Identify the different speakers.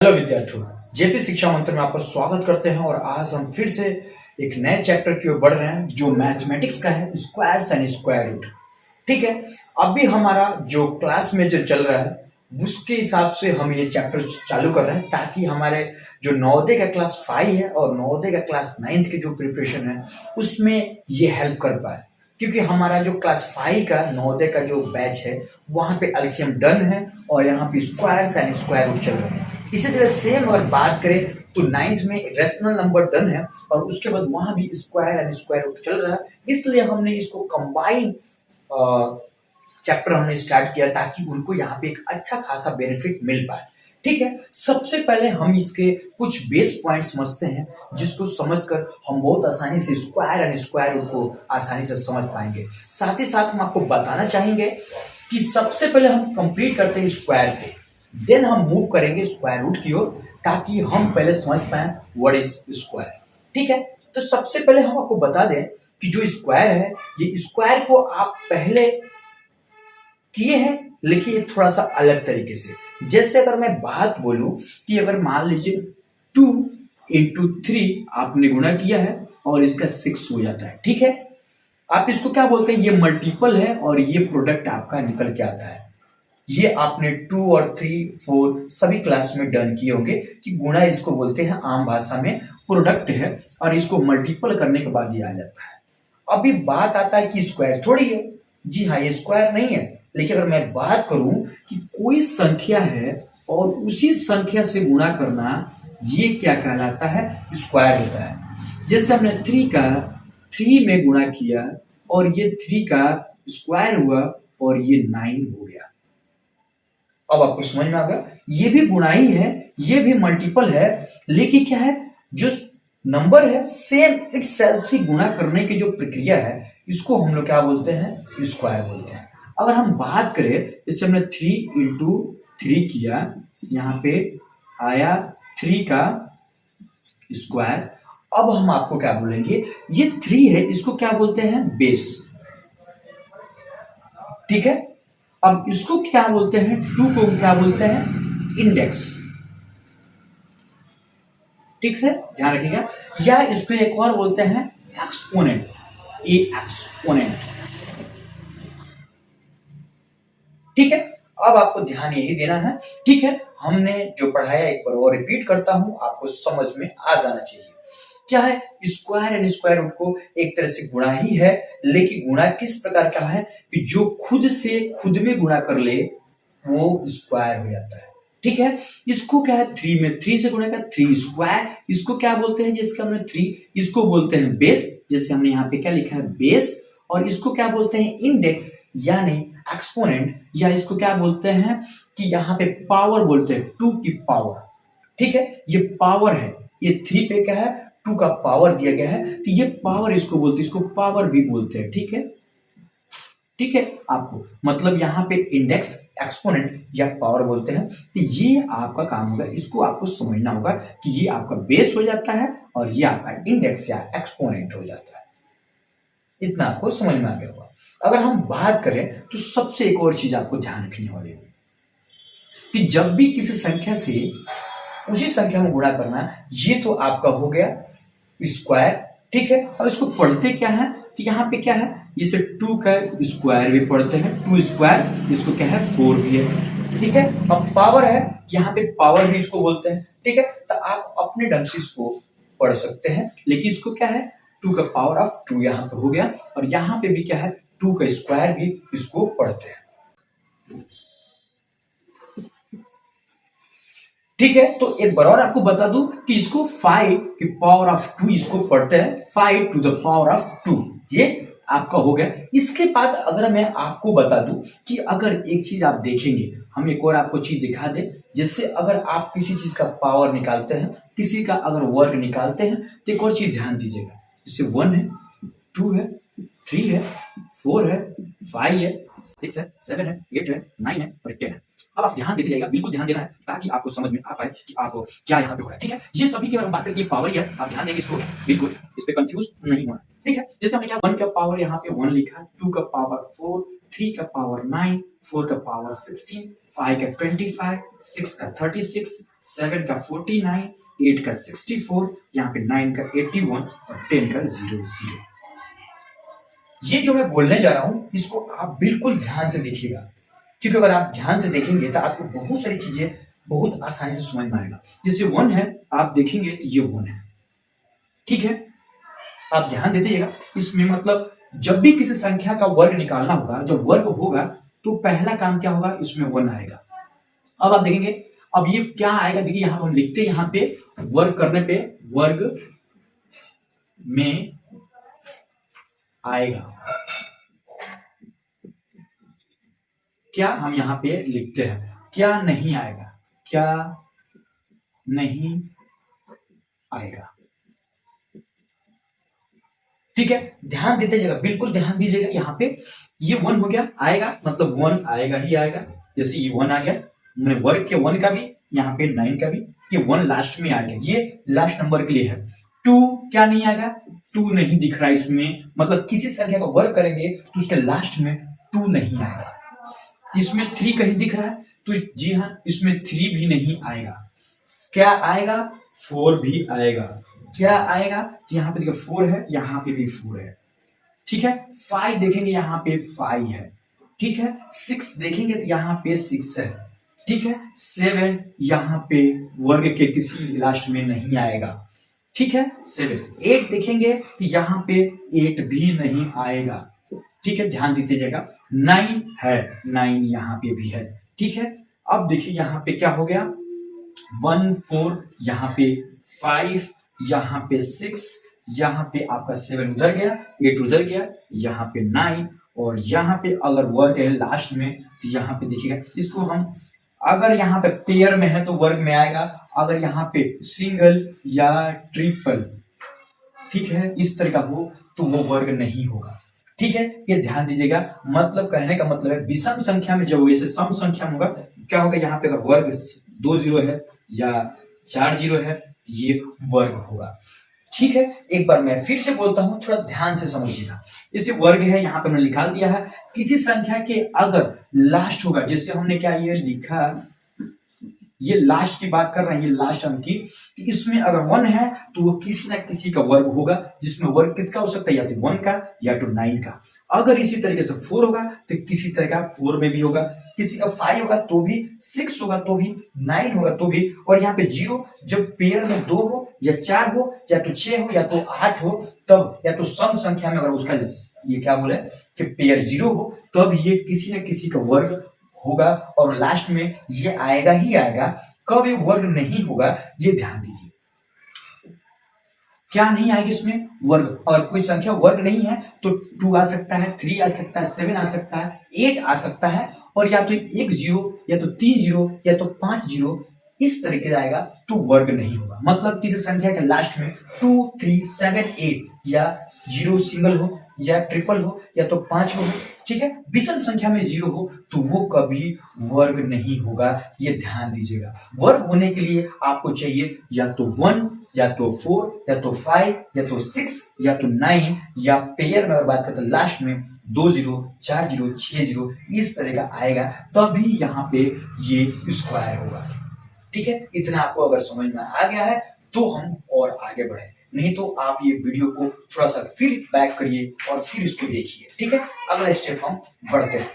Speaker 1: Hello विद्यार्थियों, JP शिक्षा मंत्र में आपका स्वागत करते हैं। और आज हम फिर से एक नए चैप्टर की ओर बढ़ रहे हैं जो मैथमेटिक्स का है, स्क्वायर्स एंड स्क्वायर रूट। ठीक है, अभी हमारा जो क्लास में जो चल रहा है उसके हिसाब से हम ये चैप्टर चालू कर रहे हैं ताकि हमारे जो नवोदय का क्लास 5 है और नवोदय का क्लास 9 की जो प्रिपरेशन है उसमें ये हेल्प कर पाए। क्योंकि हमारा जो क्लास 5 का नवोदय का जो बैच है वहाँ पे एलसीएम डन है और यहाँ पे स्क्वायर्स एंड स्क्वायर रूट चल रहे हैं। इसी तरह सेम अगर बात करें तो 9th में रेशनल नंबर डन है और उसके बाद वहाँ भी स्क्वायर एंड स्क्वायर रूट चल रहा है। इसलिए हमने इसको कंबाइन चैप्टर हमने स्टार्ट किया ताकि उनको यहाँ पे एक अच्छा खासा बेनिफिट मिल पाए। ठीक है, सबसे पहले हम इसके कुछ बेस पॉइंट समझते हैं जिसको समझकर हम बहुत आसानी से स्क्वायर एंड स्क्वायर रूट को आसानी से समझ पाएंगे। साथ ही साथ हम आपको बताना चाहेंगे कि सबसे पहले हम कंप्लीट करते हैं स्क्वायर को, देन हम मूव करेंगे स्क्वायर रूट की ओर ताकि हम पहले समझ पाए व्हाट इज स्क्वायर। ठीक है, तो सबसे पहले हम आपको बता दें कि जो स्क्वायर है ये स्क्वायर को आप पहले किए हैं लिखिए थोड़ा सा अलग तरीके से। जैसे अगर मैं बात बोलूं कि अगर मान लीजिए 2 into 3 आपने गुणा किया है और इसका 6 हो जाता है। ठीक है, आप इसको क्या बोलते हैं, ये मल्टीपल है और ये प्रोडक्ट आपका निकल के आता है। ये आपने 2 और 3 4 सभी क्लास में डन किए होंगे कि गुणा इसको बोलते हैं, आम भाषा में प्रोडक्ट है और इसको मल्टीपल करने के बाद ये आ जाता है। अभी बात आता है कि स्क्वायर थोड़ी है। जी हाँ, ये स्क्वायर नहीं है, लेकिन अगर मैं बात करूं कि कोई संख्या है और उसी संख्या से गुणा करना, ये क्या कहलाता है, स्क्वायर होता है। जैसे हमने 3 का 3 में गुणा किया और ये 3 का स्क्वायर हुआ और ये 9 हो गया। अब आपको समझ में आ गया, ये भी गुणा ही है, ये भी मल्टीपल है, लेकिन क्या है, जो नंबर है सेम इटसेल्फ से गुणा करने की जो प्रक्रिया है इसको हम लोग क्या बोलते हैं, स्क्वायर बोलते हैं। अगर हम बात करें, इससे हमने 3 into 3 किया, यहाँ पे आया 3 का स्क्वायर। अब हम आपको क्या बोलेंगे, ये 3 है, इसको क्या बोलते हैं, बेस। ठीक है, अब इसको क्या बोलते हैं, 2 को क्या बोलते हैं, इंडेक्स। ठीक है, ध्यान रखिएगा। या इसको एक और बोलते हैं एक्सपोनेंट, ए एक्सपोनेंट। ठीक है, अब आपको ध्यान यही देना है। ठीक है, हमने जो पढ़ाया एक बार और रिपीट करता हूं, आपको समझ में आ जाना चाहिए। क्या है, स्क्वायर एंड स्क्वायर रूट को एक तरह से गुणा ही है, लेकिन गुणा किस प्रकार का है कि जो खुद से खुद में गुणा कर ले वो स्क्वायर हो जाता है। ठीक है, इसको क्या है, 3 में 3 से गुणा का 3 स्क्वायर, इसको क्या बोलते हैं, जिसका हमने 3, इसको बोलते हैं बेस। जैसे हमने यहाँ पे क्या लिखा है, बेस। और इसको क्या बोलते हैं, इंडेक्स यानी एक्सपोनेंट, या इसको क्या बोलते हैं कि यहाँ पे पावर बोलते हैं, 2 की पावर। ठीक है, ये पावर है, ये 3 पे क्या है, 2 का पावर दिया गया है, तो ये पावर इसको बोलते हैं, इसको पावर भी बोलते हैं। ठीक है, ठीक है, आपको मतलब यहाँ पे इंडेक्स, एक्सपोनेंट या पावर बोलते हैं। तो ये आपका काम होगा, इसको आपको समझना होगा कि ये आपका बेस हो जाता है और ये आपका इंडेक्स या एक्सपोनेंट हो जाता है। इतना आपको समझ में आ गया होगा। अगर हम बात करें तो सबसे एक और चीज आपको ध्यान रखने वाली है कि जब भी किसी संख्या से उसी संख्या में गुणा करना, ये तो आपका हो गया स्क्वायर। ठीक है, अब इसको पढ़ते क्या है, तो यहाँ पे क्या है, इसे 2 का स्क्वायर भी पढ़ते हैं, 2 स्क्वायर, इसको क्या है, 4 भी है। ठीक है, अब पावर है, यहाँ पे पावर भी इसको बोलते हैं। ठीक है, तो आप अपने ढंग से इसको पढ़ सकते हैं, लेकिन इसको क्या है, 2 का पावर ऑफ 2 यहाँ पे हो गया और यहाँ पे भी क्या है, 2 का स्क्वायर भी इसको पढ़ते हैं। ठीक है, तो एक बार और आपको बता दूं कि इसको 5 की पावर ऑफ 2 इसको पढ़ते हैं, 5 to the पावर ऑफ 2, ये आपका हो गया। इसके बाद अगर मैं आपको बता दूं कि अगर एक चीज आप देखेंगे, हम एक और आपको चीज दिखा दें, जैसे अगर आप किसी चीज का पावर निकालते हैं, किसी का अगर वर्ग निकालते हैं, तो एक और चीज ध्यान दीजिएगा, जैसे 1 है, 2 है, 3 है, 4 है, 5 है, 6 है, 7 है, 8 है, 9 है और 10 है। अब आप ध्यान देते जाइएगा, बिल्कुल ध्यान देना है ताकि आपको समझ में आ पाए कि आप क्या यहाँ पे हो रहा है। ठीक है, ये सभी की अगर हम बात करें पावर है, आप ध्यान देंगे इसको, बिल्कुल इस पे कंफ्यूज नहीं होना। ठीक है, जैसे हमने क्या 1 का पावर यहाँ पे 1 लिखा, 2 का पावर 4, 3 का पावर 9, 4 का पावर 16, 5 का 25, 6 का 36, 7 का 49, 8 का 64, यहाँ पे 9 का 81 और 10 का 00। ये जो मैं बोलने जा रहा हूं इसको आप बिल्कुल ध्यान से देखिएगा, क्योंकि अगर आप ध्यान से देखेंगे तो आपको बहुत सारी चीजें बहुत आसानी से समझ में आएगा। जैसे 1 है, आप देखेंगे तो ये 1 है, ठीक है। आप ध्यान देते इसमें मतलब जब भी किसी संख्या का वर्ग निकालना होगा, जब वर्ग होगा तो पहला काम क्या होगा, इसमें 1 आएगा। अब आप देखेंगे अब ये क्या आएगा, देखिए यहां हम लिखते हैं, यहां पे वर्ग करने पे वर्ग में आएगा, क्या हम यहां पे लिखते हैं, क्या नहीं आएगा, क्या नहीं आएगा, ठीक है। ध्यान देते जाएगा, बिल्कुल ध्यान दीजिएगा। यहाँ पे ये 1 हो गया, आएगा मतलब 1 आएगा ही आएगा। जैसे ये 1 आ गया, मैंने वर्ग के 1 का भी, यहाँ पे 9 का भी, ये 1 लास्ट में आएगा, ये लास्ट नंबर के लिए है। 2 क्या नहीं आएगा, 2 नहीं दिख रहा है इसमें, मतलब किसी संख्या का वर्ग करेंगे तो उसके लास्ट में 2 नहीं आएगा। इसमें 3 कहीं दिख रहा है, तो जी हाँ, इसमें 3 भी नहीं आएगा। क्या आएगा, 4 भी आएगा। क्या आएगा, यहाँ पे देखिए 4 है, यहाँ पे भी 4 है, ठीक है। 5 देखेंगे, यहाँ पे 5 है, ठीक है। 6 देखेंगे तो यहाँ पे 6 है, ठीक है। 7 यहाँ पे वर्ग के किसी लास्ट में नहीं आएगा, ठीक है। 7 8 देखेंगे तो यहाँ पे 8 भी नहीं आएगा, ठीक है, ध्यान दीजिएगा। 9 है, 9 यहाँ पे भी है, ठीक है। अब देखिए यहाँ पे क्या हो गया, 1 4 यहाँ पे 5, यहाँ पे 6, यहाँ पे आपका 7 उधर गया, 8 उधर गया, यहाँ पे 9 और यहाँ पे अगर वर्ग है लास्ट में तो यहाँ पे देखिएगा, इसको हम अगर यहाँ पे पेयर में है तो वर्ग में आएगा, अगर यहाँ पे सिंगल या ट्रिपल, ठीक है, इस तरह का हो तो वो वर्ग नहीं होगा, ठीक है। ये ध्यान दीजिएगा, मतलब कहने का मतलब है विषम संख्या में जब वैसे सम संख्या में होगा क्या होगा, यहाँ पे अगर वर्ग 2 0 है या 4 0 है, ये वर्ग होगा, ठीक है। एक बार मैं फिर से बोलता हूं, थोड़ा ध्यान से समझिएगा। इसे वर्ग है, यहाँ पे मैंने निकाल दिया है। किसी संख्या के अगर लास्ट होगा, जैसे हमने क्या ये लिखा, ये लास्ट की बात कर रहे हैं, ये लास्ट अंक की, तो इसमें अगर 1 है तो वो किसी ना किसी का वर्ग होगा, जिसमें वर्ग किसका हो सकता है, या तो 1 का या तो 9 का। अगर इसी तरीके से 4 होगा तो किसी तरह का 4 में भी होगा, किसी का 5 होगा तो भी, 6 होगा तो भी, 9 होगा तो भी, और यहाँ पे 0 जब पेयर में 2 हो या 4 हो या तो 6 हो या तो 8 हो, तब या तो सम संख्या में अगर उसका ये क्या बोले कि पेयर 0 हो, तब ये किसी न किसी का वर्ग होगा और लास्ट में ये आएगा ही आएगा। कभी वर्ग नहीं होगा, ये ध्यान दीजिए। क्या नहीं आएगी इसमें, वर्ग। और कोई संख्या वर्ग नहीं है तो 2 आ सकता है, 3 आ सकता है, 7 आ सकता है, 8 आ सकता है, और या तो 1 0 या तो 3 0 या तो 5 0 इस तरीके से आएगा तो वर्ग नहीं होगा। मतलब किसी संख्या के लास्ट में 2 3 7 8 या 0 सिंगल हो या ट्रिपल हो या तो 5 हो, ठीक है। विषम संख्या में 0 हो तो वो कभी वर्ग नहीं होगा, ये ध्यान दीजिएगा। वर्ग होने के लिए आपको चाहिए या तो 1 या तो 4 या तो 5 या तो 6 या तो 9, या पेयर में अगर बात करते हैं लास्ट में 2 0 4 0 6 0 इस तरह का आएगा, तभी यहाँ पे ये स्क्वायर होगा, ठीक है। इतना आपको अगर समझ में आ गया है तो हम और आगे बढ़े, नहीं तो आप ये वीडियो को थोड़ा सा फिर बैक करिए और फिर इसको देखिए, ठीक है। अगला स्टेप हम बढ़ते हैं।